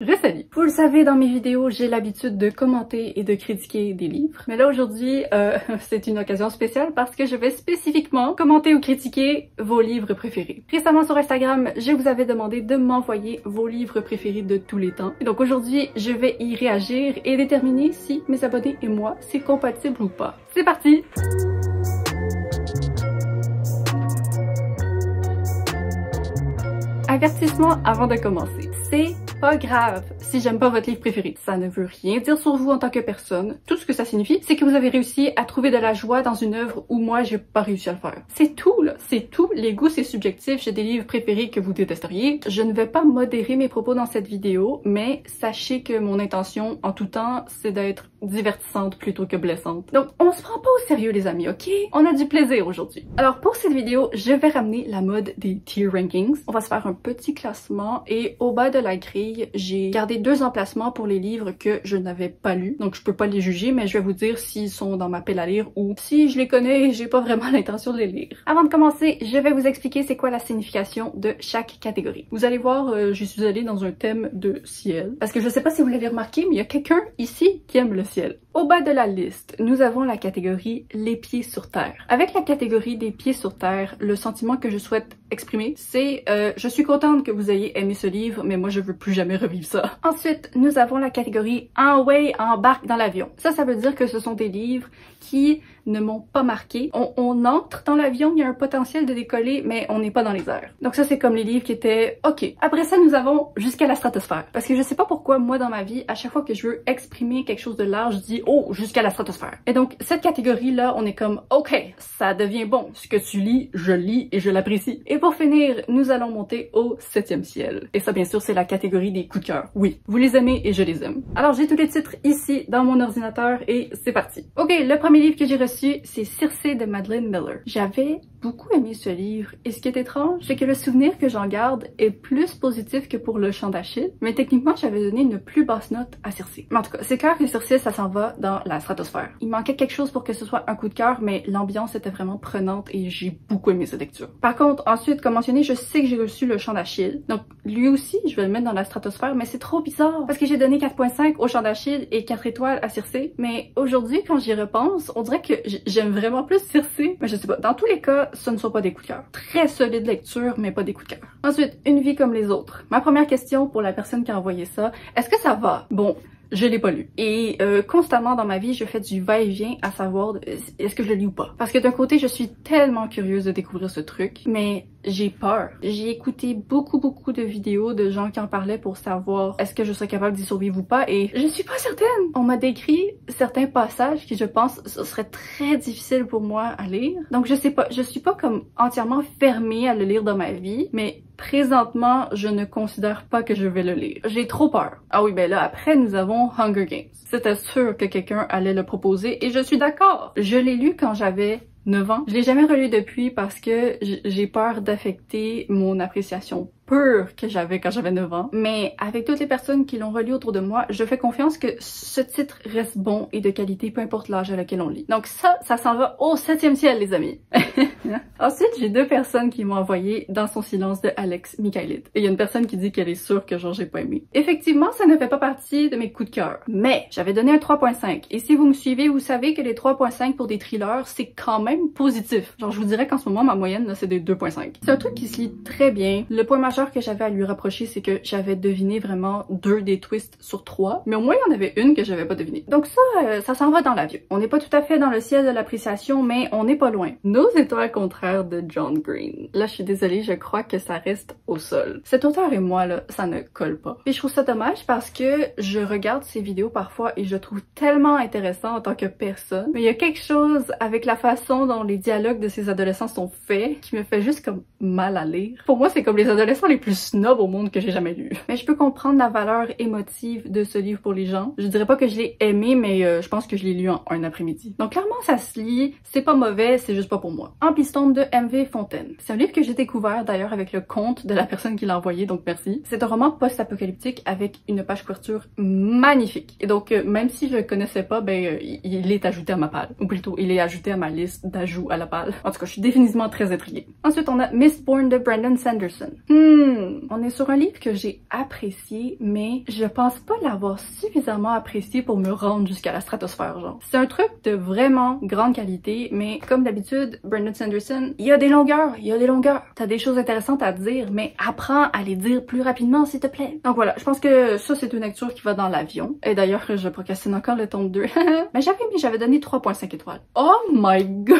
Resalut! Vous le savez, dans mes vidéos, j'ai l'habitude de commenter et de critiquer des livres. Mais là, aujourd'hui, c'est une occasion spéciale parce que je vais spécifiquement commenter ou critiquer vos livres préférés. Récemment sur Instagram, je vous avais demandé de m'envoyer vos livres préférés de tous les temps. Et donc aujourd'hui, je vais y réagir et déterminer si mes abonnés et moi, c'est compatible ou pas. C'est parti! Avertissement avant de commencer. C'est pas grave si j'aime pas votre livre préféré. Ça ne veut rien dire sur vous en tant que personne. Tout ce que ça signifie, c'est que vous avez réussi à trouver de la joie dans une œuvre où moi, j'ai pas réussi à le faire. C'est tout, là. C'est tout. Les goûts, c'est subjectif. J'ai des livres préférés que vous détesteriez. Je ne vais pas modérer mes propos dans cette vidéo, mais sachez que mon intention, en tout temps, c'est d'être divertissante plutôt que blessante. Donc, on se prend pas au sérieux, les amis, ok? On a du plaisir aujourd'hui. Alors, pour cette vidéo, je vais ramener la mode des tier rankings. On va se faire un petit classement et au bas de la grille, j'ai gardé 2 emplacements pour les livres que je n'avais pas lus. Donc, je peux pas les juger, mais je vais vous dire s'ils sont dans ma pile à lire ou si je les connais et j'ai pas vraiment l'intention de les lire. Avant de commencer, je vais vous expliquer c'est quoi la signification de chaque catégorie. Vous allez voir, je suis allée dans un thème de ciel. Parce que je sais pas si vous l'avez remarqué, mais il y a quelqu'un ici qui aime le ciel. Au bas de la liste, nous avons la catégorie les pieds sur terre. Avec la catégorie des pieds sur terre, le sentiment que je souhaite exprimer, c'est je suis contente que vous ayez aimé ce livre, mais moi je veux plus jamais revivre ça. Ensuite, nous avons la catégorie en way, embarque dans l'avion. Ça veut dire que ce sont des livres qui ne m'ont pas marqué. On entre dans l'avion, il y a un potentiel de décoller, mais on n'est pas dans les airs. Donc ça, c'est comme les livres qui étaient OK. Après ça, nous avons jusqu'à la stratosphère. Parce que je sais pas pourquoi, moi, dans ma vie, à chaque fois que je veux exprimer quelque chose de large, je dis oh, jusqu'à la stratosphère. Et donc, cette catégorie-là, on est comme OK, ça devient bon. Ce que tu lis, je lis et je l'apprécie. Et pour finir, nous allons monter au 7e ciel. Et ça, bien sûr, c'est la catégorie des coups de cœur. Oui, vous les aimez et je les aime. Alors, j'ai tous les titres ici dans mon ordinateur et c'est parti. OK, le premier livre que j'ai reçu, c'est Circé de Madeline Miller. J'avais beaucoup aimé ce livre et ce qui est étrange, c'est que le souvenir que j'en garde est plus positif que pour le chant d'Achille, mais techniquement j'avais donné une plus basse note à Circé. Mais en tout cas, c'est clair que Circé, ça s'en va dans la stratosphère. Il manquait quelque chose pour que ce soit un coup de cœur, mais l'ambiance était vraiment prenante et j'ai beaucoup aimé cette lecture. Par contre, ensuite, comme mentionné, je sais que j'ai reçu le chant d'Achille, donc lui aussi, je vais le mettre dans la stratosphère, mais c'est trop bizarre parce que j'ai donné 4.5 au chant d'Achille et 4 étoiles à Circé, mais aujourd'hui, quand j'y repense, on dirait que j'aime vraiment plus Circé, mais je sais pas. Dans tous les cas, ce ne sont pas des coups de cœur. Très solide lecture, mais pas des coups de cœur. Ensuite, Une vie comme les autres. Ma première question pour la personne qui a envoyé ça, est-ce que ça va? Bon, je l'ai pas lu. Et constamment dans ma vie, je fais du va-et-vient à savoir est-ce que je le lis ou pas. Parce que d'un côté, je suis tellement curieuse de découvrir ce truc, mais j'ai peur. J'ai écouté beaucoup de vidéos de gens qui en parlaient pour savoir est-ce que je serais capable d'y survivre ou pas et je suis pas certaine. On m'a décrit certains passages qui, je pense, ce serait très difficile pour moi à lire. Donc je sais pas, je suis pas comme entièrement fermée à le lire dans ma vie, mais présentement, je ne considère pas que je vais le lire. J'ai trop peur. Ah oui, ben là, après, nous avons Hunger Games. C'était sûr que quelqu'un allait le proposer et je suis d'accord. Je l'ai lu quand j'avais 9 ans. Je l'ai jamais relu depuis parce que j'ai peur d'affecter mon appréciation pure que j'avais quand j'avais 9 ans. Mais avec toutes les personnes qui l'ont relu autour de moi, je fais confiance que ce titre reste bon et de qualité, peu importe l'âge à laquelle on lit. Donc ça s'en va au 7e ciel, les amis. Ensuite, j'ai 2 personnes qui m'ont envoyé Dans son silence de Alex Michailid. Et il y a une personne qui dit qu'elle est sûre que genre j'ai pas aimé. Effectivement, ça ne fait pas partie de mes coups de cœur. Mais j'avais donné un 3.5. Et si vous me suivez, vous savez que les 3.5 pour des thrillers, c'est quand même positif. Genre, je vous dirais qu'en ce moment, ma moyenne, là, c'est des 2.5. C'est un truc qui se lit très bien. Le point majeur que j'avais à lui reprocher, c'est que j'avais deviné vraiment 2 des twists sur 3, mais au moins il y en avait une que j'avais pas deviné. Donc ça s'en va dans l'avion. On n'est pas tout à fait dans le ciel de l'appréciation, mais on n'est pas loin. Nos étoiles contraires de John Green. Là, je suis désolée, je crois que ça reste au sol. Cet auteur et moi, là, ça ne colle pas. Et je trouve ça dommage parce que je regarde ses vidéos parfois et je le trouve tellement intéressant en tant que personne, mais il y a quelque chose avec la façon dont les dialogues de ces adolescents sont faits qui me fait juste comme mal à lire. Pour moi, c'est comme les adolescents les plus snobs au monde que j'ai jamais lu. Mais je peux comprendre la valeur émotive de ce livre pour les gens. Je dirais pas que je l'ai aimé, mais je pense que je l'ai lu en un après-midi. Donc clairement, ça se lit, c'est pas mauvais, c'est juste pas pour moi. Amplistombe de M.V. Fontaine. C'est un livre que j'ai découvert d'ailleurs avec le compte de la personne qui l'a envoyé, donc merci. C'est un roman post-apocalyptique avec une page couverture magnifique. Et donc, même si je le connaissais pas, ben, il est ajouté à ma palle. Ou plutôt, il est ajouté à ma liste d'ajouts à la palle. En tout cas, je suis définitivement très intriguée. Ensuite, on a Mistborn de Brandon Sanderson. On est sur un livre que j'ai apprécié, mais je pense pas l'avoir suffisamment apprécié pour me rendre jusqu'à la stratosphère, genre. C'est un truc de vraiment grande qualité, mais comme d'habitude, Brandon Sanderson, il y a des longueurs, T'as des choses intéressantes à dire, mais apprends à les dire plus rapidement, s'il te plaît. Donc voilà, je pense que ça, c'est une lecture qui va dans l'avion. Et d'ailleurs, je procrastine encore le tome 2. Mais j'avais donné 3.5 étoiles. Oh my gosh!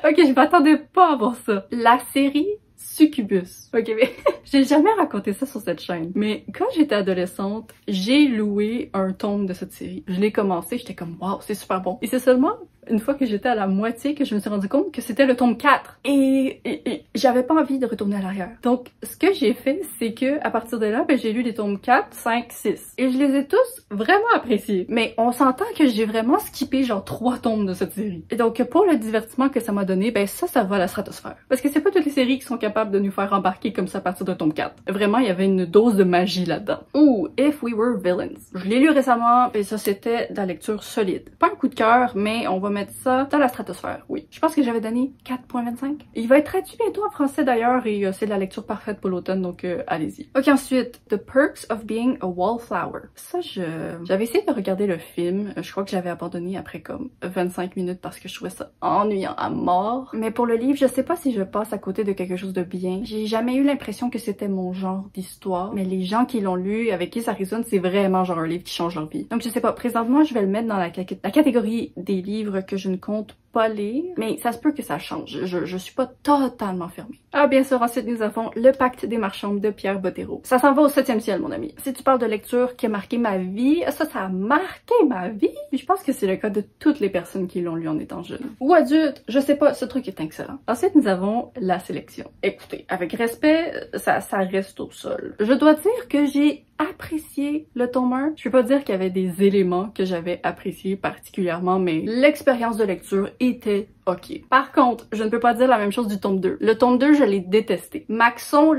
Ok, je m'attendais pas à voir ça. La série Succubus. Ok, mais j'ai jamais raconté ça sur cette chaîne. Mais quand j'étais adolescente, j'ai loué un tome de cette série. Je l'ai commencé, j'étais comme waouh, c'est super bon. Et c'est seulement une fois que j'étais à la moitié que je me suis rendu compte que c'était le tome 4. Et j'avais pas envie de retourner à l'arrière. Donc, ce que j'ai fait, c'est que à partir de là, ben, j'ai lu les tomes 4, 5, 6. Et je les ai tous vraiment appréciés. Mais on s'entend que j'ai vraiment skippé genre 3 tomes de cette série. Et donc, pour le divertissement que ça m'a donné, ben ça va à la stratosphère. Parce que c'est pas toutes les séries qui sont capables de nous faire embarquer comme ça à partir de tome 4. Vraiment, il y avait une dose de magie là-dedans. Ouh, If We Were Villains. Je l'ai lu récemment, et ça c'était de la lecture solide. Pas un coup de cœur, mais on va mettre ça dans la stratosphère, oui. Je pense que j'avais donné 4.25. Il va être traduit bientôt en français d'ailleurs, et c'est la lecture parfaite pour l'automne, donc allez-y. Ok, ensuite, The Perks of Being a Wallflower. Ça, j'avais essayé de regarder le film. Je crois que j'avais abandonné après comme 25 minutes parce que je trouvais ça ennuyant à mort. Mais pour le livre, je sais pas si je passe à côté de quelque chose de bien. J'ai jamais eu l'impression que c'était mon genre d'histoire, mais les gens qui l'ont lu, avec qui ça résonne, c'est vraiment genre un livre qui change leur vie. Donc je sais pas, présentement, je vais le mettre dans la catégorie des livres que je ne compte pas lire, mais ça se peut que ça change. Je suis pas totalement fermée. Ah, bien sûr, ensuite nous avons Le Pacte des Marchandes de Pierre Bottero. Ça s'en va au 7e ciel, mon ami. Si tu parles de lecture qui a marqué ma vie, ça a marqué ma vie. Je pense que c'est le cas de toutes les personnes qui l'ont lu en étant jeune. Ou adulte, je sais pas, ce truc est excellent. Ensuite, nous avons La Sélection. Écoutez, avec respect, ça reste au sol. Je dois dire que j'ai apprécié le tome 1. Je peux pas dire qu'il y avait des éléments que j'avais appréciés particulièrement, mais l'expérience de lecture était ok. Par contre, je ne peux pas dire la même chose du tome 2. Le tome 2, je l'ai détesté. Maxon,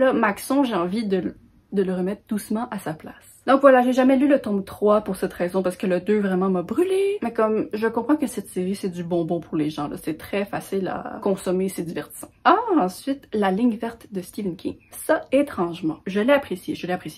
j'ai envie de le remettre doucement à sa place. Donc voilà, j'ai jamais lu le tome 3 pour cette raison, parce que le 2 vraiment m'a brûlé. Mais comme je comprends que cette série, c'est du bonbon pour les gens, là. C'est très facile à consommer, c'est divertissant. Ah, ensuite, La Ligne verte de Stephen King. Ça, étrangement, je l'ai apprécié.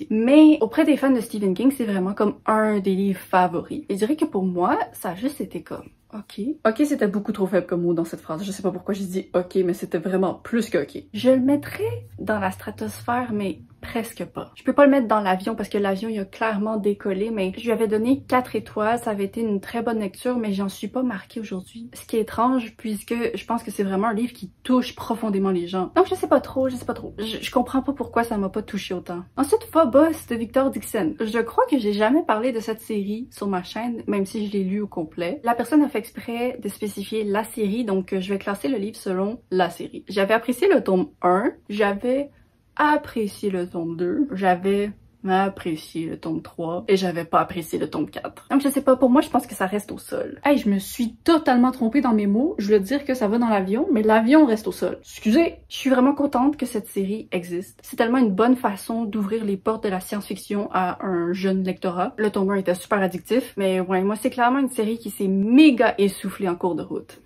Mais auprès des fans de Stephen King, c'est vraiment comme un des livres favoris. Et je dirais que pour moi, ça a juste été comme ok. Ok, c'était beaucoup trop faible comme mot dans cette phrase. Je sais pas pourquoi j'ai dit ok, mais c'était vraiment plus que ok. Je le mettrais dans la stratosphère, mais presque pas. Je peux pas le mettre dans l'avion parce que l'avion il a clairement décollé, mais je lui avais donné 4 étoiles, ça avait été une très bonne lecture, mais j'en suis pas marquée aujourd'hui. Ce qui est étrange puisque je pense que c'est vraiment un livre qui touche profondément les gens. Donc je sais pas trop. Je comprends pas pourquoi ça m'a pas touché autant. Ensuite, Phobos de Victor Dixon. Je crois que j'ai jamais parlé de cette série sur ma chaîne, même si je l'ai lu au complet. La personne a fait exprès de spécifier la série, donc je vais classer le livre selon la série. J'avais apprécié le tome 1, j'avais apprécié le tome 2, j'avais apprécié le tome 3 et j'avais pas apprécié le tome 4. Donc je sais pas, pour moi je pense que ça reste au sol. Hey, je me suis totalement trompée dans mes mots. Je voulais dire que ça va dans l'avion, mais l'avion reste au sol. Excusez. Je suis vraiment contente que cette série existe. C'est tellement une bonne façon d'ouvrir les portes de la science-fiction à un jeune lectorat. Le tome 1 était super addictif, mais ouais, moi c'est clairement une série qui s'est méga essoufflée en cours de route.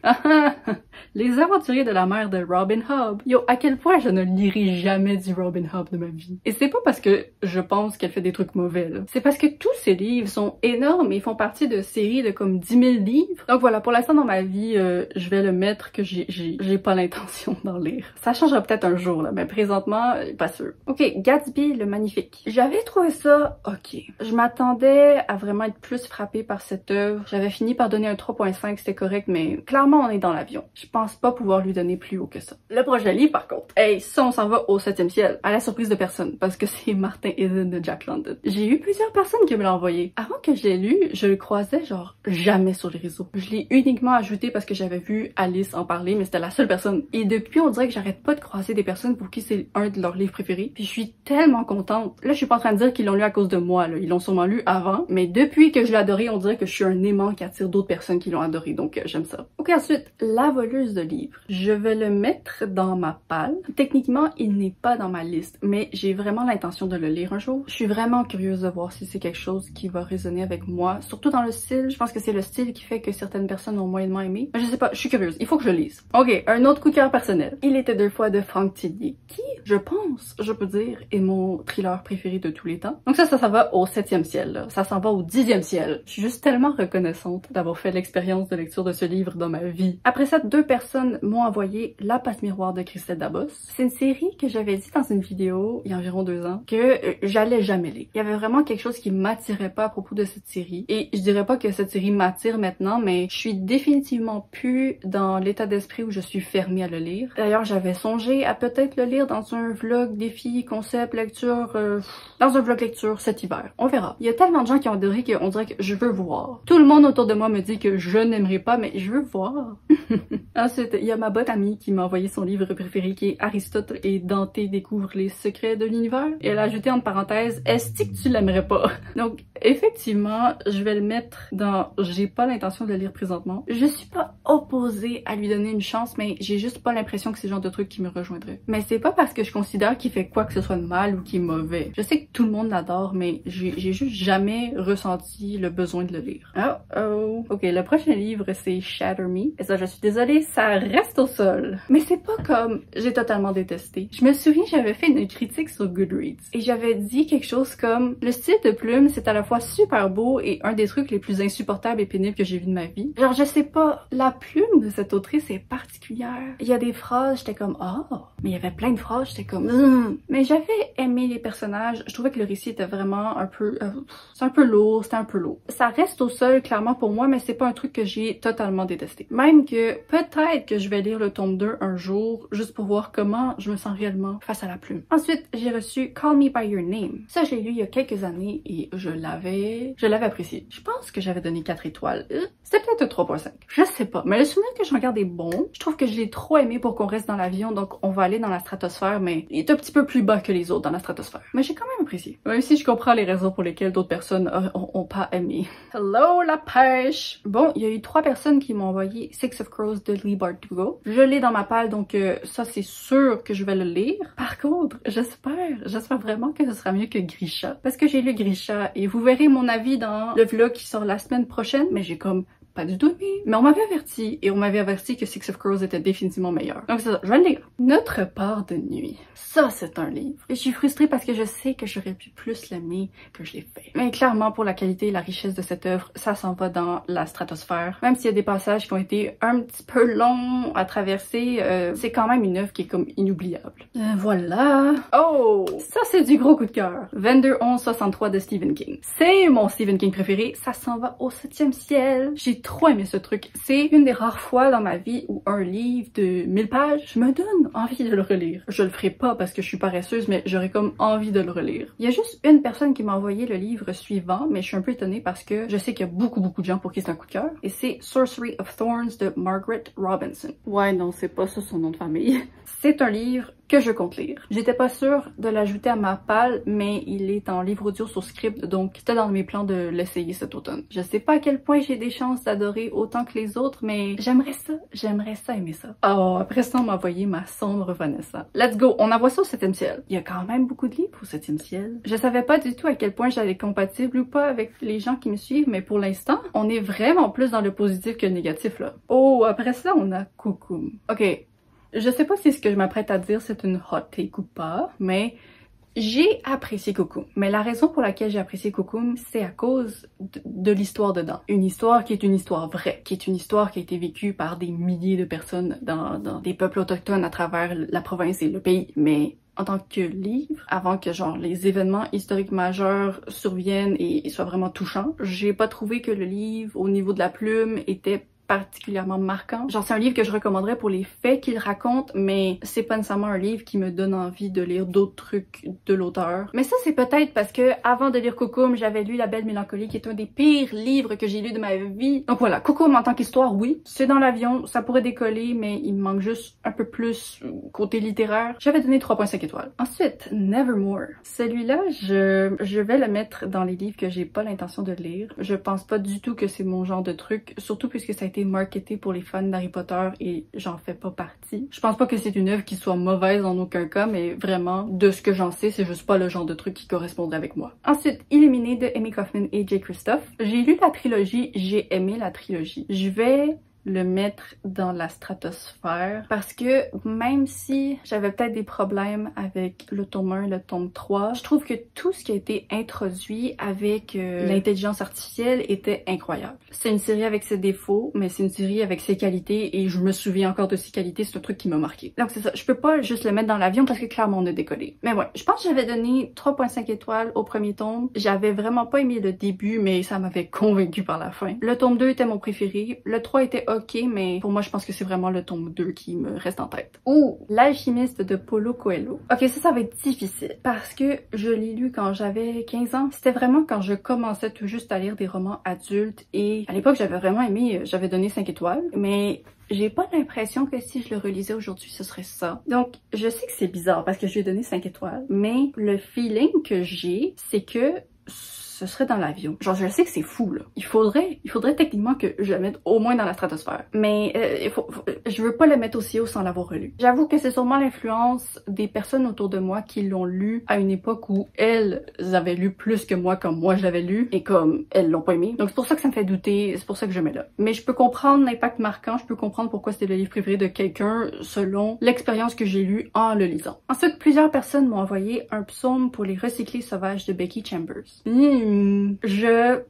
Les aventuriers de la mer de Robin Hobb. Yo, à quel point je ne lirai jamais du Robin Hobb de ma vie. Et c'est pas parce que je pense qu'elle fait des trucs mauvais, là. C'est parce que tous ces livres sont énormes et ils font partie de séries de comme 10 000 livres. Donc voilà, pour l'instant dans ma vie, je vais le mettre que j'ai pas l'intention d'en lire. Ça changera peut-être un jour, là, mais présentement, pas sûr. Ok, Gatsby le Magnifique. J'avais trouvé ça ok. Je m'attendais à vraiment être plus frappée par cette œuvre. J'avais fini par donner un 3.5, c'était correct, mais clairement on est dans l'avion. Je pense pas pouvoir lui donner plus haut que ça. Le prochain livre, par contre, hey, ça on s'en va au 7e ciel, à la surprise de personne, parce que c'est Martin Eden de Jack London. J'ai eu plusieurs personnes qui me l'ont envoyé. Avant que je l'ai lu, je le croisais genre jamais sur les réseaux. Je l'ai uniquement ajouté parce que j'avais vu Alice en parler, mais c'était la seule personne. Et depuis, on dirait que j'arrête pas de croiser des personnes pour qui c'est un de leurs livres préférés. Puis je suis tellement contente. Là, je suis pas en train de dire qu'ils l'ont lu à cause de moi, là. Ils l'ont sûrement lu avant, mais depuis que je l'ai adoré, on dirait que je suis un aimant qui attire d'autres personnes qui l'ont adoré, donc j'aime ça. Ok, ensuite, La Voleuse de livres. Je vais le mettre dans ma palle. Techniquement, il n'est pas dans ma liste, mais j'ai vraiment l'intention de le lire un jour. Je suis vraiment curieuse de voir si c'est quelque chose qui va résonner avec moi, surtout dans le style. Je pense que c'est le style qui fait que certaines personnes ont moyennement aimé. Mais je sais pas, je suis curieuse. Il faut que je le lise. Ok, un autre coup de cœur personnel. Il était deux fois de Franck Tillier, qui, je pense, je peux dire, est mon thriller préféré de tous les temps. Donc ça va au 7e ciel, là. Ça s'en va au 10e ciel. Je suis juste tellement reconnaissante d'avoir fait l'expérience de lecture de ce livre dans ma vie. Après ça, 2 personnes m'ont envoyé La Passe-Miroir de Christelle Dabos. C'est une série que j'avais dit dans une vidéo, il y a environ 2 ans, que j'allais jamais lire. Il y avait vraiment quelque chose qui m'attirait pas à propos de cette série. Et je dirais pas que cette série m'attire maintenant, mais je suis définitivement plus dans l'état d'esprit où je suis fermée à le lire. D'ailleurs, j'avais songé à peut-être le lire dans un vlog défi, concept, lecture, dans un vlog lecture cet hiver. On verra. Il y a tellement de gens qui ont adoré qu'on dirait que je veux voir. Tout le monde autour de moi me dit que je n'aimerais pas, mais je veux voir. Ensuite, il y a ma bonne amie qui m'a envoyé son livre préféré qui est Aristote et Dante découvrent les secrets de l'univers. Et elle a ajouté entre parenthèses, est-ce que tu l'aimerais pas? Donc, effectivement, je vais le mettre dans j'ai pas l'intention de le lire présentement. Je suis pas opposée à lui donner une chance, mais j'ai juste pas l'impression que c'est le genre de truc qui me rejoindrait. Mais c'est pas parce que je considère qu'il fait quoi que ce soit de mal ou qu'il est mauvais. Je sais que tout le monde l'adore, mais j'ai juste jamais ressenti le besoin de le lire. Oh. Ok, le prochain livre, c'est Shatter Me. Et ça, je suis désolée, ça reste au sol. Mais c'est pas comme j'ai totalement détesté. Je me souviens, j'avais fait une critique sur Goodreads et j'avais dit quelque chose comme le style de plume, c'est à la fois super beau et un des trucs les plus insupportables et pénibles que j'ai vu de ma vie. Genre, je sais pas, la plume de cette autrice est particulière. Il y a des phrases, j'étais comme oh, mais il y avait plein de phrases, j'étais comme mais j'avais aimé les personnages. Je trouvais que le récit était vraiment un peu c'est un peu lourd, c'était un peu lourd. Ça reste au sol clairement pour moi, mais c'est pas un truc que j'ai totalement détesté. Même que peut-être que je vais lire le tome 2 un jour juste pour voir comment je me sens réellement face à la plume. Ensuite, j'ai reçu Call Me By Your Name. Ça, je l'ai lu il y a quelques années et je l'avais apprécié. Je pense que j'avais donné 4 étoiles. C'était peut-être 3.5. Je sais pas, mais le souvenir que j'en garde est bon. Je trouve que je l'ai trop aimé pour qu'on reste dans l'avion, donc on va aller dans la stratosphère, mais il est un petit peu plus bas que les autres dans la stratosphère. Mais j'ai quand même apprécié. Même si je comprends les raisons pour lesquelles d'autres personnes ont pas aimé. Hello la pêche! Bon, il y a eu 3 personnes qui m'ont envoyé Six of Crows de Leigh Bardugo. Je l'ai dans ma palle, donc ça c'est sûr que je vais le lire. Par contre, j'espère vraiment que ce sera mieux que Grisha. Parce que j'ai lu Grisha et vous verrez mon avis dans le vlog qui sort la semaine prochaine, mais j'ai comme pas du tout aimé. Mais on m'avait averti, et on m'avait averti que Six of Crows était définitivement meilleur. Donc c'est ça, je vais le lire. Notre part de nuit. Ça, c'est un livre. Et je suis frustrée parce que je sais que j'aurais pu plus l'aimer que je l'ai fait. Mais clairement, pour la qualité et la richesse de cette œuvre, ça s'en va dans la stratosphère. Même s'il y a des passages qui ont été un petit peu longs à traverser, c'est quand même une œuvre qui est comme inoubliable. Voilà. Oh! Ça, c'est du gros coup de cœur. 22-11-63 de Stephen King. C'est mon Stephen King préféré. Ça s'en va au 7e ciel. J'ai trop aimé ce truc. C'est une des rares fois dans ma vie où un livre de 1000 pages me donne envie de le relire. Je le ferai pas parce que je suis paresseuse, mais j'aurais comme envie de le relire. Il y a juste une personne qui m'a envoyé le livre suivant, mais je suis un peu étonnée parce que je sais qu'il y a beaucoup de gens pour qui c'est un coup de cœur. Et c'est Sorcery of Thorns de Margaret Robinson. Ouais, non, c'est pas ça son nom de famille. C'est un livre que je compte lire. J'étais pas sûre de l'ajouter à ma palle, mais il est en livre audio sur Scribd, donc c'était dans mes plans de l'essayer cet automne. Je sais pas à quel point j'ai des chances d'adorer autant que les autres, mais j'aimerais ça aimer ça. Oh, après ça, on m'a envoyé ma sombre Vanessa. Let's go, on envoie ça au 7e ciel. Il y a quand même beaucoup de livres au 7e ciel. Je savais pas du tout à quel point j'allais être compatible ou pas avec les gens qui me suivent, mais pour l'instant, on est vraiment plus dans le positif que le négatif là. Oh, après ça, on a Coucoum. Ok. Je sais pas si ce que je m'apprête à dire c'est une hot take ou pas, mais j'ai apprécié Coucoum. Mais la raison pour laquelle j'ai apprécié Coucoum, c'est à cause de l'histoire dedans. Une histoire qui est une histoire vraie, qui est une histoire qui a été vécue par des milliers de personnes dans des peuples autochtones à travers la province et le pays. Mais en tant que livre, avant que genre les événements historiques majeurs surviennent et soient vraiment touchants, j'ai pas trouvé que le livre, au niveau de la plume, était particulièrement marquant. Genre c'est un livre que je recommanderais pour les faits qu'il raconte, mais c'est pas nécessairement un livre qui me donne envie de lire d'autres trucs de l'auteur. Mais ça c'est peut-être parce que avant de lire Coucoum, j'avais lu La Belle Mélancolie qui est un des pires livres que j'ai lu de ma vie. Donc voilà, Coucoum en tant qu'histoire, oui, c'est dans l'avion, ça pourrait décoller, mais il me manque juste un peu plus côté littéraire. J'avais donné 3.5 étoiles. Ensuite, Nevermore. Celui-là, je vais le mettre dans les livres que j'ai pas l'intention de lire. Je pense pas du tout que c'est mon genre de truc, surtout puisque ça a été été marketée pour les fans d'Harry Potter et j'en fais pas partie. Je pense pas que c'est une œuvre qui soit mauvaise en aucun cas, mais vraiment, de ce que j'en sais, c'est juste pas le genre de truc qui correspondrait avec moi. Ensuite, Illuminé de Amy Kaufman et Jay Kristoff. J'ai lu la trilogie, j'ai aimé la trilogie. Je vais le mettre dans la stratosphère parce que même si j'avais peut-être des problèmes avec le tome 1 et le tome 3, je trouve que tout ce qui a été introduit avec l'intelligence artificielle était incroyable. C'est une série avec ses défauts, mais c'est une série avec ses qualités et je me souviens encore de ses qualités, c'est un truc qui m'a marqué. Donc c'est ça, je peux pas juste le mettre dans l'avion parce que clairement on a décollé. Mais ouais, je pense que j'avais donné 3.5 étoiles au premier tome. J'avais vraiment pas aimé le début, mais ça m'avait convaincu par la fin. Le tome 2 était mon préféré, le 3 était ok, mais pour moi, je pense que c'est vraiment le tome 2 qui me reste en tête. Ou L'Alchimiste de Paulo Coelho. Ok, ça va être difficile parce que je l'ai lu quand j'avais 15 ans. C'était vraiment quand je commençais tout juste à lire des romans adultes et à l'époque, j'avais vraiment aimé, j'avais donné 5 étoiles, mais j'ai pas l'impression que si je le relisais aujourd'hui, ce serait ça. Donc, je sais que c'est bizarre parce que je lui ai donné 5 étoiles, mais le feeling que j'ai, c'est que ce serait dans l'avion. Genre, je sais que c'est fou, là. Il faudrait techniquement que je le mette au moins dans la stratosphère. Mais je veux pas le mettre aussi haut sans l'avoir relu. J'avoue que c'est sûrement l'influence des personnes autour de moi qui l'ont lu à une époque où elles avaient lu plus que moi comme moi je l'avais lu et comme elles l'ont pas aimé. Donc c'est pour ça que ça me fait douter, c'est pour ça que je mets là. Mais je peux comprendre l'impact marquant, je peux comprendre pourquoi c'était le livre préféré de quelqu'un selon l'expérience que j'ai lue en le lisant. Ensuite, plusieurs personnes m'ont envoyé un psaume pour les recyclés sauvages de Becky Chambers.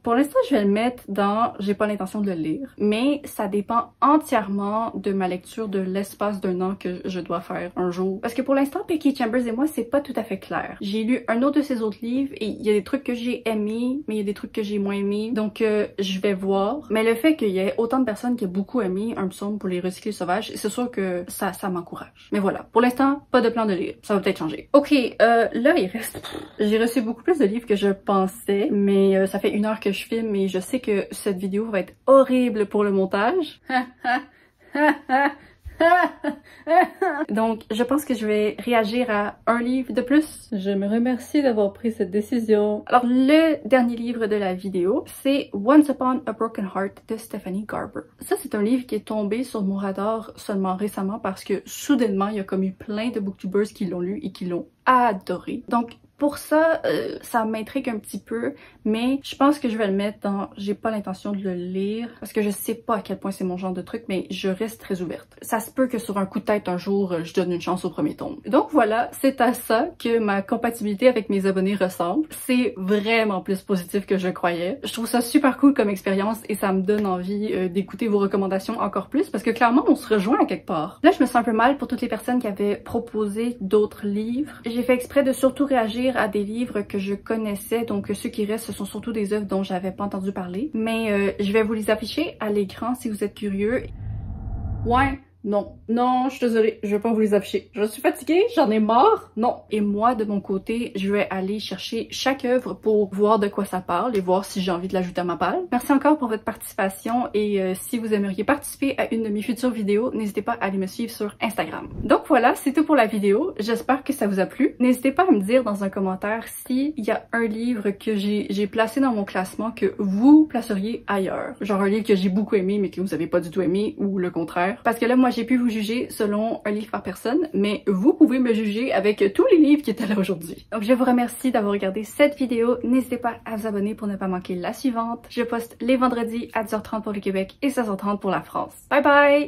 Pour l'instant, je vais le mettre dans j'ai pas l'intention de le lire, mais ça dépend entièrement de ma lecture de l'espace d'un an que je dois faire un jour. Parce que pour l'instant, Becky Chambers et moi, c'est pas tout à fait clair. J'ai lu un autre de ses autres livres et il y a des trucs que j'ai aimés, mais il y a des trucs que j'ai moins aimés. Donc, je vais voir. Mais le fait qu'il y ait autant de personnes qui ont beaucoup aimé un psaume pour les recyclés sauvages, c'est sûr que ça m'encourage. Mais voilà. Pour l'instant, pas de plan de lire. Ça va peut-être changer. Ok, là, il reste... J'ai reçu beaucoup plus de livres que je pensais. Mais ça fait 1 heure que je filme et je sais que cette vidéo va être horrible pour le montage. Donc, je pense que je vais réagir à un livre de plus. Je me remercie d'avoir pris cette décision. Alors, le dernier livre de la vidéo, c'est Once Upon a Broken Heart de Stephanie Garber. Ça, c'est un livre qui est tombé sur mon radar seulement récemment parce que soudainement, il y a comme eu plein de booktubers qui l'ont lu et qui l'ont adoré. Donc, pour ça, ça m'intrigue un petit peu, mais je pense que je vais le mettre dans j'ai pas l'intention de le lire parce que je sais pas à quel point c'est mon genre de truc, mais je reste très ouverte. Ça se peut que sur un coup de tête un jour, je donne une chance au premier tome. Donc voilà, c'est à ça que ma compatibilité avec mes abonnés ressemble. C'est vraiment plus positif que je croyais. Je trouve ça super cool comme expérience et ça me donne envie d'écouter vos recommandations encore plus parce que clairement, on se rejoint à quelque part. Là, je me sens un peu mal pour toutes les personnes qui avaient proposé d'autres livres. J'ai fait exprès de surtout réagir à des livres que je connaissais, donc ceux qui restent, ce sont surtout des œuvres dont j'avais pas entendu parler. Mais je vais vous les afficher à l'écran si vous êtes curieux. Ouais. Non, je suis désolée, je vais pas vous les afficher. Je suis fatiguée, j'en ai marre, non. Et moi, de mon côté, je vais aller chercher chaque œuvre pour voir de quoi ça parle et voir si j'ai envie de l'ajouter à ma palle. Merci encore pour votre participation et si vous aimeriez participer à une de mes futures vidéos, n'hésitez pas à aller me suivre sur Instagram. Donc voilà, c'est tout pour la vidéo. J'espère que ça vous a plu. N'hésitez pas à me dire dans un commentaire s'il y a un livre que j'ai placé dans mon classement que vous placeriez ailleurs. Genre un livre que j'ai beaucoup aimé mais que vous avez pas du tout aimé ou le contraire. Parce que là, moi, j'ai pu vous juger selon un livre par personne, mais vous pouvez me juger avec tous les livres qui étaient là aujourd'hui. Donc je vous remercie d'avoir regardé cette vidéo. N'hésitez pas à vous abonner pour ne pas manquer la suivante. Je poste les vendredis à 10h30 pour le Québec et 16h30 pour la France. Bye bye!